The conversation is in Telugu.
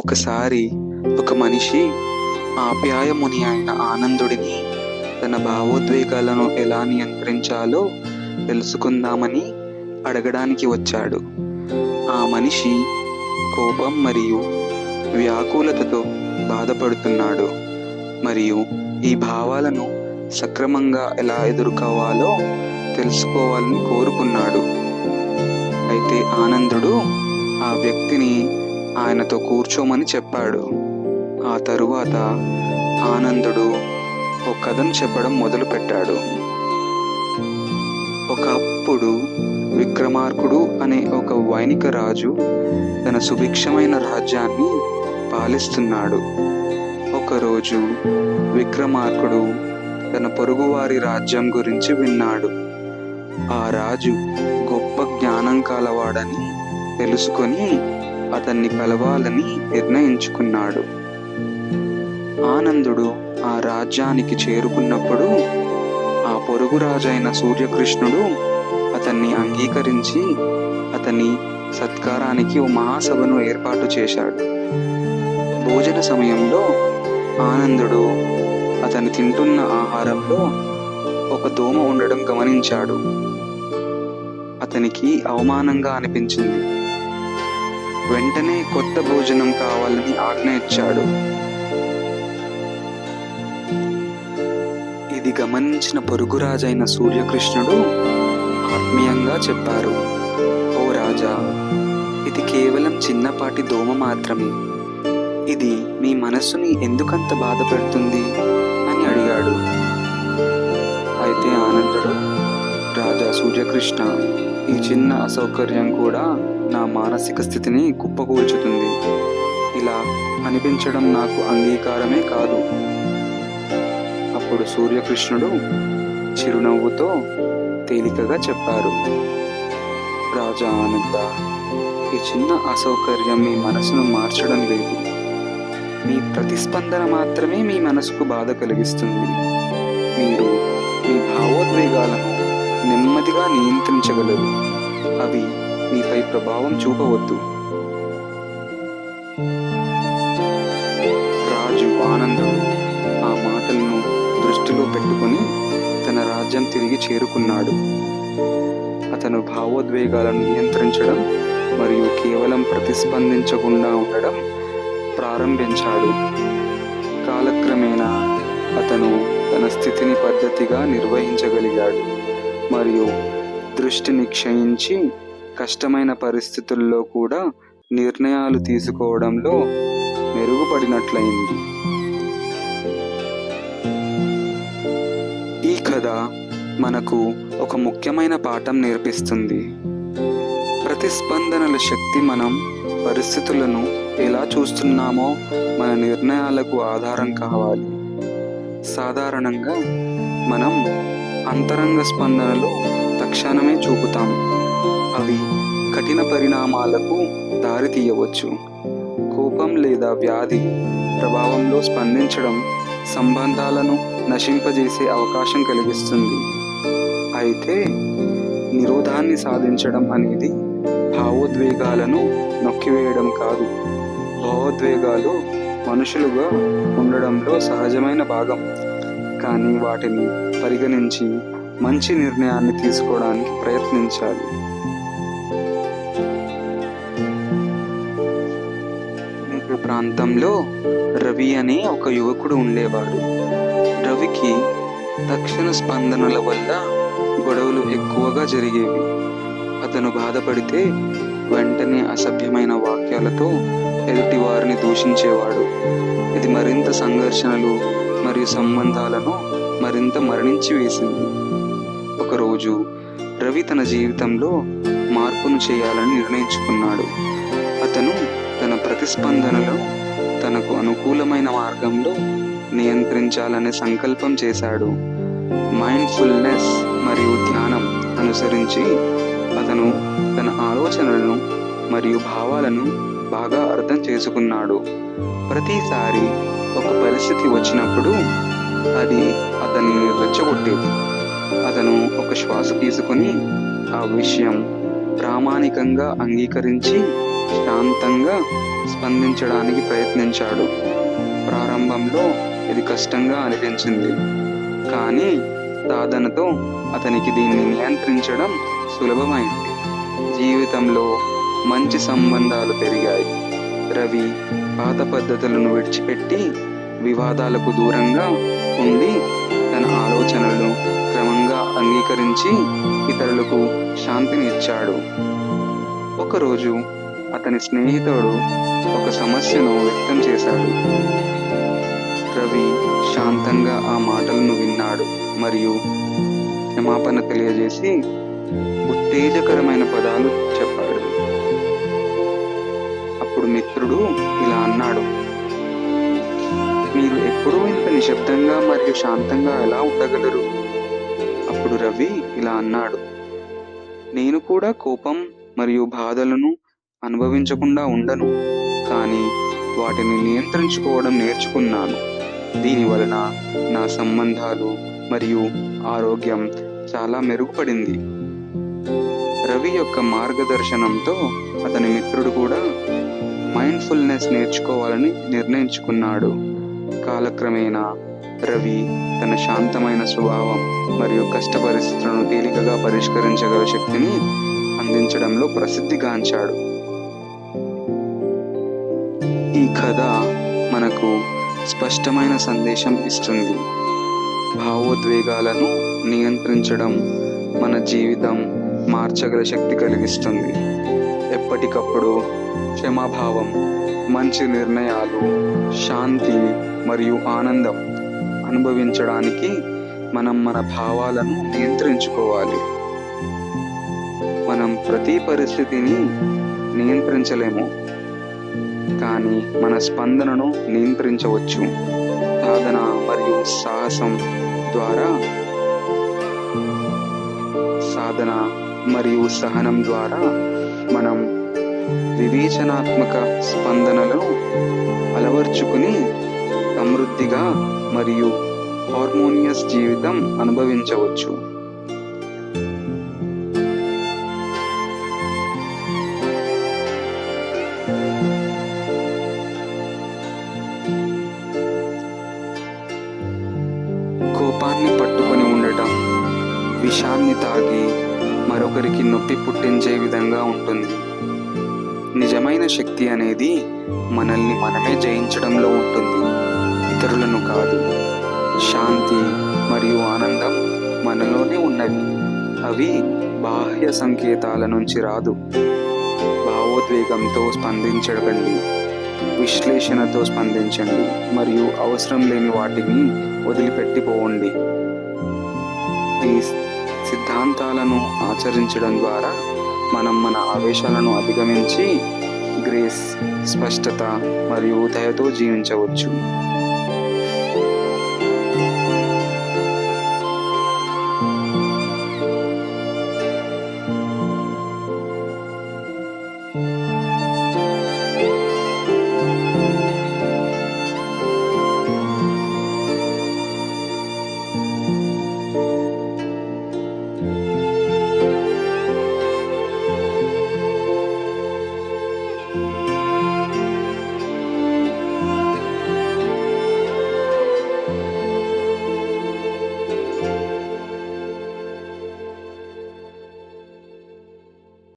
ఒకసారి ఒక మనిషి ఆప్యాయముని అయిన ఆనందుడిని తన భావోద్వేగాలను ఎలా నియంత్రించాలో తెలుసుకుందామని అడగడానికి వచ్చాడు. ఆ మనిషి కోపం మరియు వ్యాకులతతో బాధపడుతున్నాడు మరియు ఈ భావాలను సక్రమంగా ఎలా ఎదుర్కోవాలో తెలుసుకోవాలని కోరుకున్నాడు. అయితే ఆనందుడు ఆ వ్యక్తిని ఆయనతో కూర్చోమని చెప్పాడు. ఆ తరువాత ఆనందుడు ఒక కథను చెప్పడం మొదలుపెట్టాడు. ఒకప్పుడు విక్రమార్కుడు అనే ఒక వైనిక రాజు తన సుభిక్షమైన రాజ్యాన్ని పాలిస్తున్నాడు. ఒకరోజు విక్రమార్కుడు తన పొరుగువారి రాజ్యం గురించి విన్నాడు. ఆ రాజు గొప్ప జ్ఞానం కలవాడని తెలుసుకొని అతన్ని కలవాలని నిర్ణయించుకున్నాడు. ఆనందుడు ఆ రాజ్యానికి చేరుకున్నప్పుడు ఆ పొరుగు రాజైన సూర్యకృష్ణుడు అతన్ని అంగీకరించి అతని సత్కారానికి ఓ మహాసభను ఏర్పాటు చేశాడు. భోజన సమయంలో ఆనందుడు అతను తింటున్న ఆహారంలో ఒక దోమ ఉండడం గమనించాడు. అతనికి అవమానంగా అనిపించింది. వెంటనే కొత్త భోజనం కావాలని ఆజ్ఞ ఇచ్చాడు. ఇది గమనించిన పొరుగురాజైన సూర్యకృష్ణుడు ఆత్మీయంగా చెప్పారు, ఓ రాజా, ఇది కేవలం చిన్నపాటి దోమ మాత్రమే. ఇది మీ మనస్సుని ఎందుకంత బాధ పెడుతుంది అని అడిగాడు. అయితే ఆనందుడు, రాజా సూర్యకృష్ణ, ఈ చిన్న అసౌకర్యం కూడా నా మానసిక స్థితిని కుప్పకూల్చుతుంది. ఇలా అనిపించడం నాకు అంగీకారమే కాదు. అప్పుడు సూర్యకృష్ణుడు చిరునవ్వుతో తేలికగా చెప్పారు, రాజా ఆనంద, ఈ చిన్న అసౌకర్యం మీ మనసును మార్చడం లేదు. మీ ప్రతిస్పందన మాత్రమే మీ మనసుకు బాధ కలిగిస్తుంది. మీరు మీ భావోద్వేగాలను నెమ్మదిగా నియంత్రించగలరు. అవి మీపై ప్రభావం చూపవద్దు. రాజు ఆనందుడు ఆ మాటలను దృష్టిలో పెట్టుకొని తన రాజ్యం తిరిగి చేరుకున్నాడు. అతను భావోద్వేగాలను నియంత్రించడం మరియు కేవలం ప్రతిస్పందించకుండా ఉండడం ప్రారంభించాడు. కాలక్రమేణా అతను తన స్థితిని పద్ధతిగా నిర్వహించగలిగాడు మరియు దృష్టిని క్షయించి కష్టమైన పరిస్థితుల్లో కూడా నిర్ణయాలు తీసుకోవడంలో మెరుగుపడినట్లయింది. ఈ కథ మనకు ఒక ముఖ్యమైన పాఠం నేర్పిస్తుంది. ప్రతిస్పందనల శక్తి మనం పరిస్థితులను ఎలా చూస్తున్నామో మన నిర్ణయాలకు ఆధారం కావాలి. సాధారణంగా మనం అంతరంగ స్పందనలు తక్షణమే చూపుతాం. అవి కఠిన పరిణామాలకు దారి తీయవచ్చు. కోపం లేదా వ్యాధి ప్రభావంలో స్పందించడం సంబంధాలను నశింపజేసే అవకాశం కలిగిస్తుంది. అయితే నిరోధాన్ని సాధించడం అనేది భావోద్వేగాలను నొక్కివేయడం కాదు. భావోద్వేగాలు మనుషులుగా ఉండడంలో సహజమైన భాగం, కానీ వాటిని పరిగణించి మంచి నిర్ణయాన్ని తీసుకోవడానికి ప్రయత్నించాలి. ప్రాంతంలో రవి అనే ఒక యువకుడు ఉండేవాడు. రవికి తక్షణ స్పందనల వల్ల గొడవలు ఎక్కువగా జరిగేవి. అతను బాధపడితే వెంటనే అసభ్యమైన వాక్యాలతో ఎదుటి వారిని దూషించేవాడు. ఇది మరింత సంఘర్షణలు మరియు సంబంధాలను మరింత మరణించి వేసింది. ఒకరోజు రవి తన జీవితంలో మార్పును చేయాలని నిర్ణయించుకున్నాడు. అతను తన ప్రతిస్పందనలో తనకు అనుకూలమైన మార్గంలో నియంత్రించాలనే సంకల్పం చేశాడు. మైండ్ఫుల్నెస్ మరియు ధ్యానం అనుసరించి అతను తన ఆలోచనలను మరియు భావాలను బాగా అర్థం చేసుకున్నాడు. ప్రతిసారి ఒక పరిస్థితి వచ్చినప్పుడు అది అతన్ని రెచ్చగొట్టేది. అతను ఒక శ్వాస తీసుకొని ఆ విషయం ప్రామాణికంగా అంగీకరించి శాంతంగా స్పందించడానికి ప్రయత్నించాడు. ప్రారంభంలో ఇది కష్టంగా అనిపించింది, కానీ సాధనతో అతనికి దీన్ని నియంత్రించడం సులభమైంది. జీవితంలో మంచి సంబంధాలు పెరిగాయి. రవి పాత పద్ధతులను విడిచిపెట్టి వివాదాలకు దూరంగా ఉండి తన ఆలోచనలను క్రమంగా అంగీకరించి ఇతరులకు శాంతిని ఇచ్చాడు. ఒకరోజు అతని స్నేహితుడు ఒక సమస్యను వ్యక్తం చేశాడు. రవి శాంతంగా ఆ మాటలను విన్నాడు మరియు క్షమాపణ తెలియజేసి ఉత్తేజకరమైన పదాలు చెప్పాడు. అప్పుడు మిత్రుడు ఇలా అన్నాడు, మీరు ఎప్పుడూ ఇంత నిశ్శబ్దంగా మరియు శాంతంగా ఎలా ఉండగలరు? అప్పుడు రవి ఇలా అన్నాడు, నేను కూడా కోపం మరియు బాధలను అనుభవించకుండా ఉండను, కానీ వాటిని నియంత్రించుకోవడం నేర్చుకున్నాను. దీని వలన నా సంబంధాలు మరియు ఆరోగ్యం చాలా మెరుగుపడింది. రవి యొక్క మార్గదర్శనంతో అతని మిత్రుడు కూడా మైండ్ఫుల్నెస్ నేర్చుకోవాలని నిర్ణయించుకున్నాడు. కాలక్రమేణా రవి తన శాంతమైన స్వభావం మరియు కష్ట పరిస్థితులను తేలికగా పరిష్కరించగల శక్తిని అందించడంలో ప్రసిద్ధిగాంచాడు. ఈ కథ మనకు స్పష్టమైన సందేశం ఇస్తుంది. భావోద్వేగాలను నియంత్రించడం మన జీవితం మార్చగల శక్తి కలిగిస్తుంది. ఎప్పటికప్పుడు క్షమాభావం, మంచి నిర్ణయాలు, శాంతి మరియు ఆనందం అనుభవించడానికి మనం మన భావాలను నియంత్రించుకోవాలి. మనం ప్రతి పరిస్థితిని నియంత్రించలేము, కానీ మన స్పందనను నియంత్రించవచ్చు. సాధన మరియు సహనం ద్వారా మనం వివేచనాత్మక స్పందనలను అలవర్చుకుని సమృద్ధిగా మరియు హార్మోనియస్ జీవితం అనుభవించవచ్చు. కోపాన్ని పట్టుకొని ఉండటం విషాన్ని తాగి మరొకరికి నొప్పి పుట్టించే విధంగా ఉంటుంది. నిజమైన శక్తి అనేది మనల్ని మనమే జయించడంలో ఉంటుంది, ఇతరులను కాదు. శాంతి మరియు ఆనందం మనలోనే ఉన్నవి. అవి బాహ్య సంకేతాల నుంచి రాదు. భావోద్వేగంతో స్పందించకండి, విశ్లేషణతో స్పందించండి మరియు అవసరం లేని వాటిని వదిలిపెట్టిపోండి. ఈ సిద్ధాంతాలను ఆచరించడం ద్వారా మనం మన ఆవేశాలను అధిగమించి గ్రేస్, స్పష్టత మరియు దయతో జీవించవచ్చు.